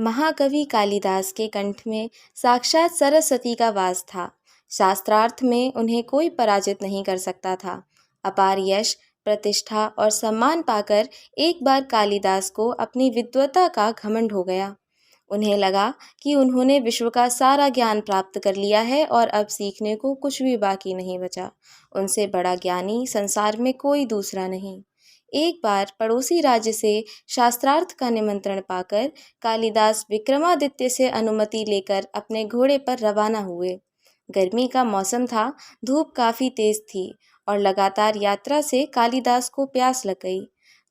महाकवि कालिदास के कंठ में साक्षात सरस्वती का वास था। शास्त्रार्थ में उन्हें कोई पराजित नहीं कर सकता था। अपार यश, प्रतिष्ठा और सम्मान पाकर एक बार कालिदास को अपनी विद्वता का घमंड हो गया। उन्हें लगा कि उन्होंने विश्व का सारा ज्ञान प्राप्त कर लिया है और अब सीखने को कुछ भी बाकी नहीं बचा। उनसे बड़ा ज्ञानी संसार में कोई दूसरा नहीं। एक बार पड़ोसी राज्य से शास्त्रार्थ का निमंत्रण पाकर कालिदास विक्रमादित्य से अनुमति लेकर अपने घोड़े पर रवाना हुए। गर्मी का मौसम था, धूप काफ़ी तेज थी और लगातार यात्रा से कालिदास को प्यास लग गई।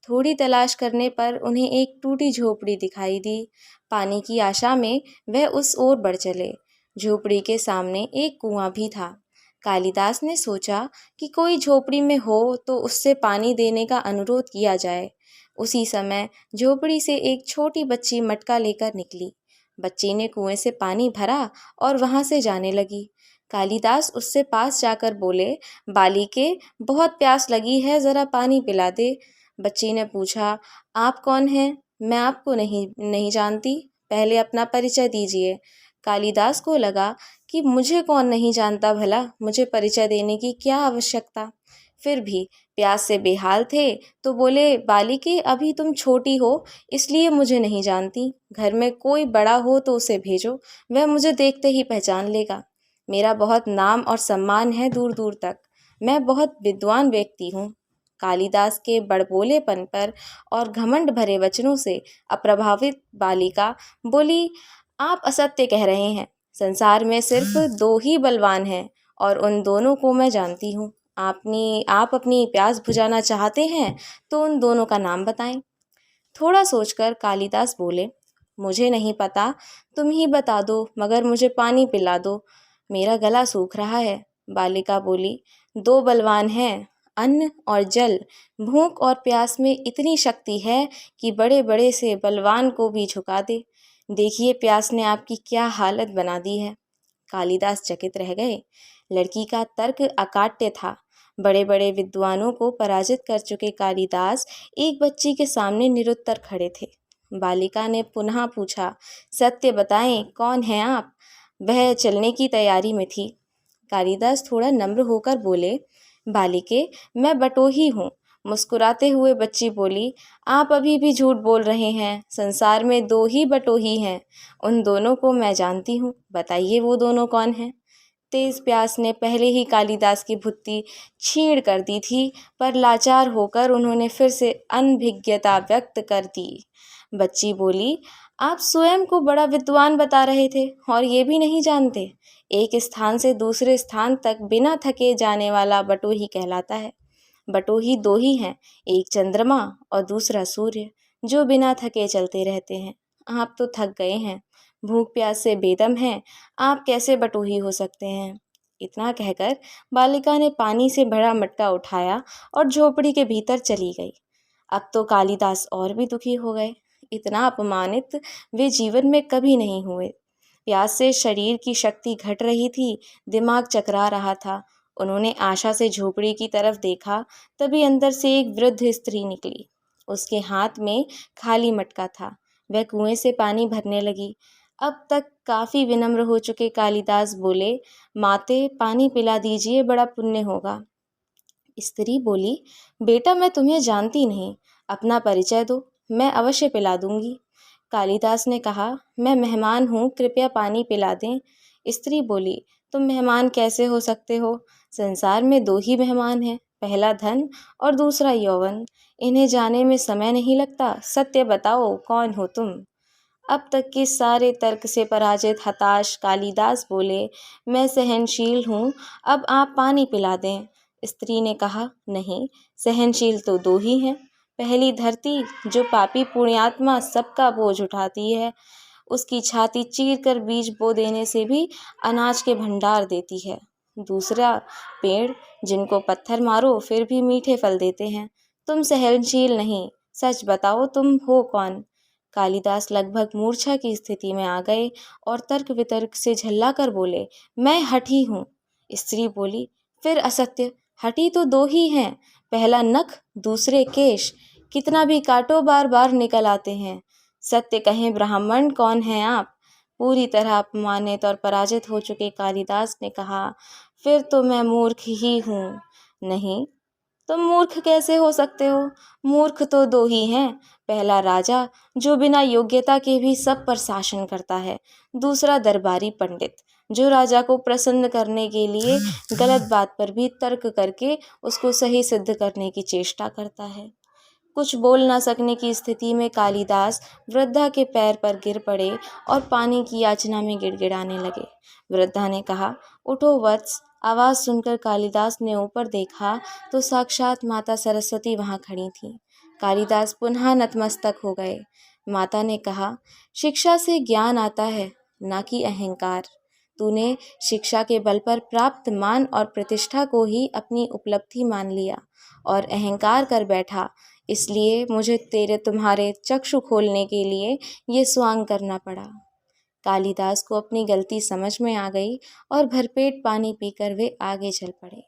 थोड़ी तलाश करने पर उन्हें एक टूटी झोपड़ी दिखाई दी। पानी की आशा में वह उस ओर बढ़ चले। झोपड़ी के सामने एक कुआं भी था। कालिदास ने सोचा कि कोई झोपड़ी में हो तो उससे पानी देने का अनुरोध किया जाए। उसी समय झोपड़ी से एक छोटी बच्ची मटका लेकर निकली। बच्ची ने कुएं से पानी भरा और वहां से जाने लगी। कालिदास उससे पास जाकर बोले, बालिके, बहुत प्यास लगी है, ज़रा पानी पिला दे। बच्ची ने पूछा, आप कौन हैं? मैं आपको नहीं जानती, पहले अपना परिचय दीजिए। कालिदास को लगा कि मुझे कौन नहीं जानता भला, मुझे परिचय देने की क्या आवश्यकता। फिर भी प्यास से बेहाल थे तो बोले, बालिके, अभी तुम छोटी हो इसलिए मुझे नहीं जानती। घर में कोई बड़ा हो तो उसे भेजो, वह मुझे देखते ही पहचान लेगा। मेरा बहुत नाम और सम्मान है दूर दूर तक। मैं बहुत विद्वान व्यक्ति हूँ। कालिदास के बड़बोलेपन पर और घमंड भरे वचनों से अप्रभावित बालिका बोली, आप असत्य कह रहे हैं। संसार में सिर्फ दो ही बलवान हैं और उन दोनों को मैं जानती हूँ। आप अपनी प्यास बुझाना चाहते हैं तो उन दोनों का नाम बताएं। थोड़ा सोचकर कालिदास बोले, मुझे नहीं पता, तुम ही बता दो, मगर मुझे पानी पिला दो, मेरा गला सूख रहा है। बालिका बोली, दो बलवान हैं, अन्न और जल। भूख और प्यास में इतनी शक्ति है कि बड़े बड़े से बलवान को भी झुका दे। देखिए प्यास ने आपकी क्या हालत बना दी है। कालिदास चकित रह गए। लड़की का तर्क अकाट्य था। बड़े बड़े विद्वानों को पराजित कर चुके कालिदास एक बच्ची के सामने निरुत्तर खड़े थे। बालिका ने पुनः पूछा, सत्य बताएं, कौन हैं आप? वह चलने की तैयारी में थी। कालिदास थोड़ा नम्र होकर बोले, बालिके, मैं बटोही हूँ। मुस्कुराते हुए बच्ची बोली, आप अभी भी झूठ बोल रहे हैं। संसार में दो ही बटोही हैं, उन दोनों को मैं जानती हूँ। बताइए वो दोनों कौन हैं? तेज प्यास ने पहले ही कालिदास की भुत्ती छीड़ कर दी थी, पर लाचार होकर उन्होंने फिर से अनभिज्ञता व्यक्त कर दी। बच्ची बोली, आप स्वयं को बड़ा विद्वान बता रहे थे और ये भी नहीं जानते। एक स्थान से दूसरे स्थान तक बिना थके जाने वाला बटोही कहलाता है। बटोही दो ही हैं, एक चंद्रमा और दूसरा सूर्य, जो बिना थके चलते रहते हैं। आप तो थक गए हैं, भूख प्यास से बेदम हैं, आप कैसे बटोही हो सकते हैं? इतना कहकर बालिका ने पानी से भरा मटका उठाया और झोपड़ी के भीतर चली गई। अब तो कालिदास और भी दुखी हो गए। इतना अपमानित वे जीवन में कभी नहीं हुए। प्यास से शरीर की शक्ति घट रही थी, दिमाग चकरा रहा था। उन्होंने आशा से झोपड़ी की तरफ देखा, तभी अंदर से एक वृद्ध स्त्री निकली। उसके हाथ में खाली मटका था। वह कुएं से पानी भरने लगी। अब तक काफ़ी विनम्र हो चुके कालिदास बोले, माते, पानी पिला दीजिए, बड़ा पुण्य होगा। स्त्री बोली, बेटा, मैं तुम्हें जानती नहीं, अपना परिचय दो, मैं अवश्य पिला दूंगी। कालिदास ने कहा, मैं मेहमान हूँ, कृपया पानी पिला दें। स्त्री बोली, तुम मेहमान कैसे हो सकते हो? संसार में दो ही मेहमान हैं, पहला धन और दूसरा यौवन। इन्हें जाने में समय नहीं लगता। सत्य बताओ, कौन हो तुम? अब तक के सारे तर्क से पराजित हताश कालिदास बोले, मैं सहनशील हूँ, अब आप पानी पिला दें। स्त्री ने कहा, नहीं, सहनशील तो दो ही हैं। पहली धरती, जो पापी पुण्यात्मा सबका बोझ उठाती है, उसकी छाती चीर कर बीज बो देने से भी अनाज के भंडार देती है। दूसरा पेड़, जिनको पत्थर मारो फिर भी मीठे फल देते हैं। तुम सहनशील नहीं, सच बताओ, तुम हो कौन? कालिदास लगभग मूर्छा की स्थिति में आ गए और तर्क वितर्क से झल्लाकर बोले, मैं हठी हूँ। स्त्री बोली, फिर असत्य, हठी तो दो ही हैं, पहला नख, दूसरे केश, कितना भी काटो बार बार निकल आते हैं। सत्य कहें ब्राह्मण, कौन हैं आप? पूरी तरह अपमानित और पराजित हो चुके कालिदास ने कहा, फिर तो मैं मूर्ख ही हूँ। नहीं, तुम मूर्ख कैसे हो सकते हो? मूर्ख तो दो ही हैं। पहला राजा, जो बिना योग्यता के भी सब पर शासन करता है। दूसरा दरबारी पंडित, जो राजा को प्रसन्न करने के लिए गलत बात पर भी तर्क करके उसको सही सिद्ध करने की चेष्टा करता है। कुछ बोल न सकने की स्थिति में कालिदास वृद्धा के पैर पर गिर पड़े और पानी की याचना में गिड़गिड़ाने लगे। वृद्धा ने कहा, उठो वत्स। आवाज़ सुनकर कालिदास ने ऊपर देखा तो साक्षात माता सरस्वती वहाँ खड़ी थीं। कालिदास पुनः नतमस्तक हो गए। माता ने कहा, शिक्षा से ज्ञान आता है, ना कि अहंकार। तूने शिक्षा के बल पर प्राप्त मान और प्रतिष्ठा को ही अपनी उपलब्धि मान लिया और अहंकार कर बैठा। इसलिए मुझे तुम्हारे चक्षु खोलने के लिए ये स्वांग करना पड़ा। कालिदास को अपनी गलती समझ में आ गई और भरपेट पानी पीकर वे आगे चल पड़े।